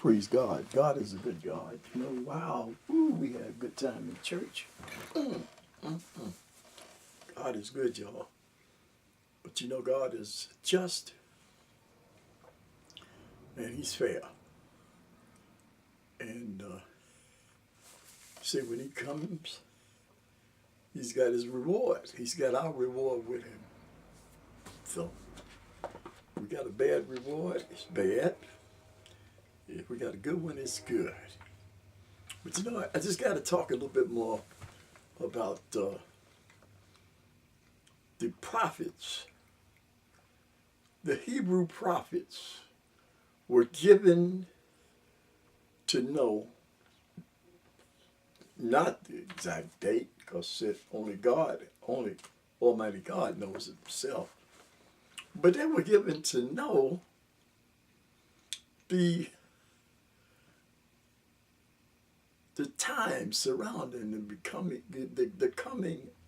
Praise God. God is a good God. You know, wow. Ooh, we had a good time in church. God is good, y'all. But you know, God is just and He's fair. And see, when He comes, He's got His reward. He's got our reward with Him. So, we got a bad reward, it's bad. If we got a good one, it's good. But you know, I just got to talk a little bit more about the prophets. The Hebrew prophets were given to know not the exact date, because only Almighty God knows it Himself. But they were given to know the time surrounding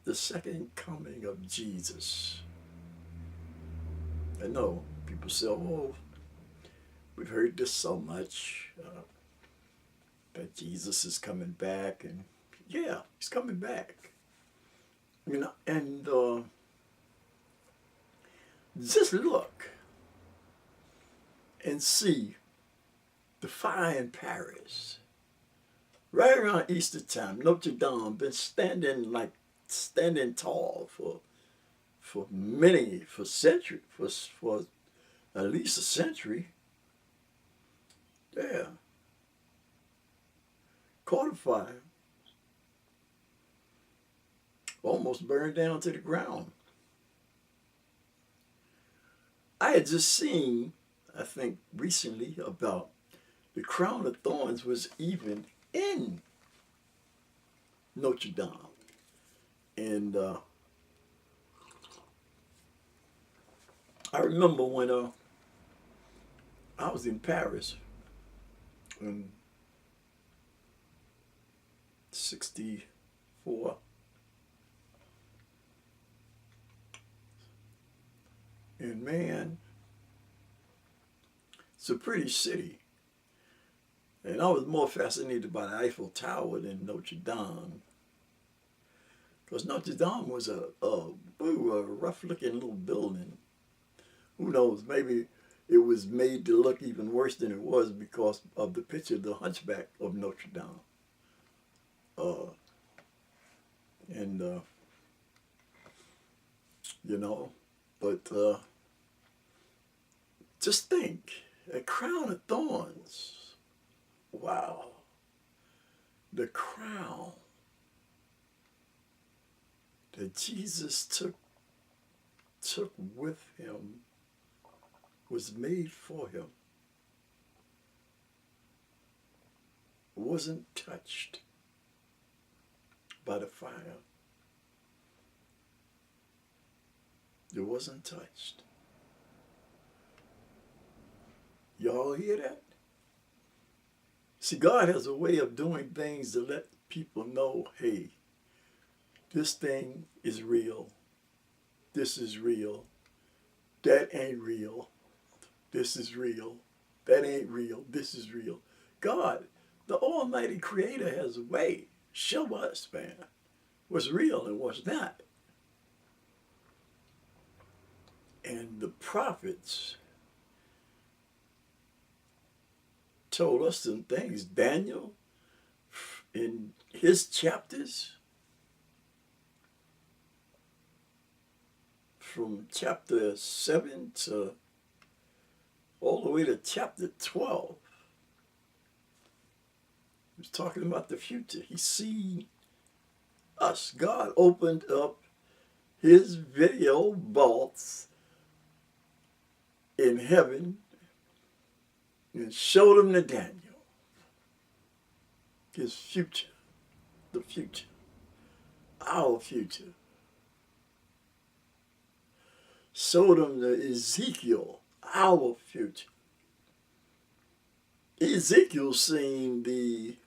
the second coming of Jesus. I know people say, "Oh, we've heard this so much that Jesus is coming back," and yeah, He's coming back. You know, and just look and see the fire in Paris. Right around Easter time, Notre Dame been standing tall for centuries, for at least a century. Yeah. Caught a fire. Almost burned down to the ground. I had just seen, I think recently, about the crown of thorns was even in Notre Dame. And I remember when I was in Paris in 1964. And man, it's a pretty city. And I was more fascinated by the Eiffel Tower than Notre Dame. Because Notre Dame was a rough-looking little building. Who knows, maybe it was made to look even worse than it was because of the picture of the Hunchback of Notre Dame. You know, but just think, a crown of thorns. Wow. The crown that Jesus took with Him was made for Him. It wasn't touched by the fire. It wasn't touched. Y'all hear that? See, God has a way of doing things to let people know, hey, this thing is real. This is real. That ain't real. This is real. That ain't real. This is real. God, the Almighty Creator, has a way. Show us, man, what's real and what's not. And the prophets told us some things. Daniel, in his chapters, from chapter 7 to all the way to chapter 12, he was talking about the future. He seen us. God opened up His video vaults in heaven and showed him to Daniel his future, the future, our future. Showed him to Ezekiel, our future. Ezekiel seen the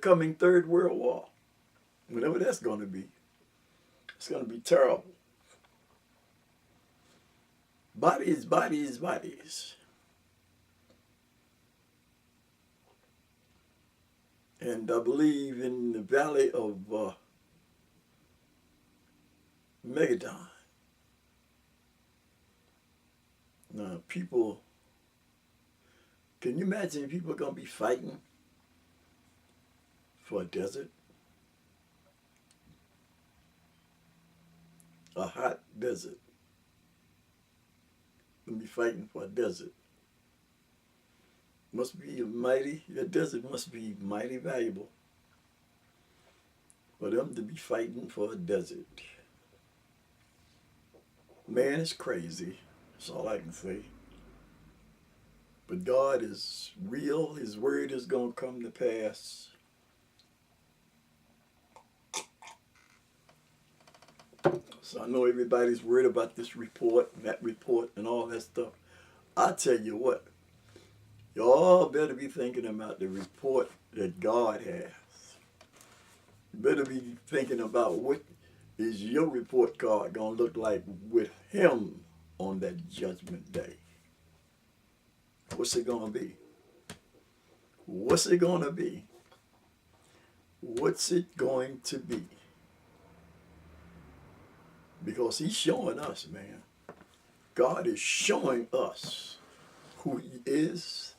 coming Third World War, whatever that's going to be. It's going to be terrible. Bodies, bodies, bodies. And I believe in the valley of Megadon. Now, people, can you imagine people going to be fighting for a desert? A hot desert. Going to be fighting for a desert. Must be the desert must be mighty valuable for them to be fighting for a desert. Man is crazy. That's all I can say. But God is real. His word is going to come to pass. So I know everybody's worried about this report and that report and all that stuff. I tell you what, y'all better be thinking about the report that God has. You better be thinking about what is your report card going to look like with him on that judgment day. What's it going to be? What's it going to be? What's it going to be? Because he's showing us, man. God is showing us who he is,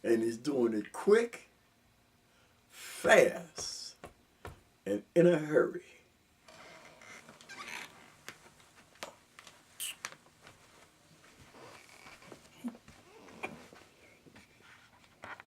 and he's doing it quick, fast, and in a hurry.